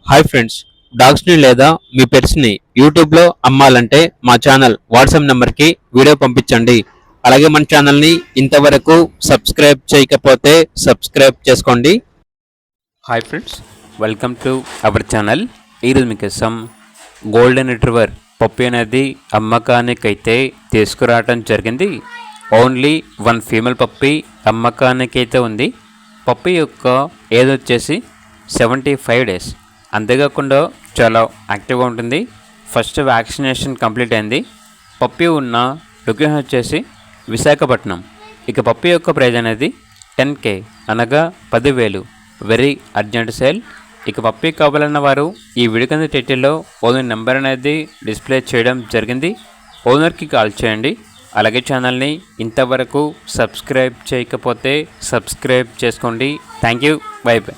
Hi friends, డాగ్స్ని లేదా మీ పెట్స్ని యూట్యూబ్లో అమ్మాలంటే మా ఛానల్ వాట్సాప్ నెంబర్కి వీడియో పంపించండి. అలాగే మన ఛానల్ని ఇంతవరకు సబ్స్క్రైబ్ చేయకపోతే సబ్స్క్రైబ్ చేసుకోండి. Hi friends, welcome to our channel. ఈరోజు మీకోసం గోల్డెన్ రిట్రీవర్ పప్పి అనేది అమ్మకానికైతే తీసుకురావడం జరిగింది. ఓన్లీ వన్ ఫీమేల్ పప్పి అమ్మకానికైతే ఉంది. పప్పి యొక్క ఏజ్ వచ్చేసి 75 డేస్. అంతేకాకుండా చాలా యాక్టివ్గా ఉంటుంది. ఫస్ట్ వ్యాక్సినేషన్ కంప్లీట్ అయింది. పప్పి ఉన్న లొకేషన్ వచ్చేసి విశాఖపట్నం. ఇక పప్పి యొక్క ప్రైజ్ అనేది 10K అనగా 10,000. Very urgent sale. ఇక పప్పి కావాలన్న వారు ఈ వీడియో కింద టైటిల్లో ఓనర్ నెంబర్ అనేది డిస్ప్లే చేయడం జరిగింది. ఓనర్కి కాల్ చేయండి. అలాగే ఛానల్ని ఇంతవరకు సబ్స్క్రైబ్ చేయకపోతే సబ్స్క్రైబ్ చేసుకోండి. Thank you. By by.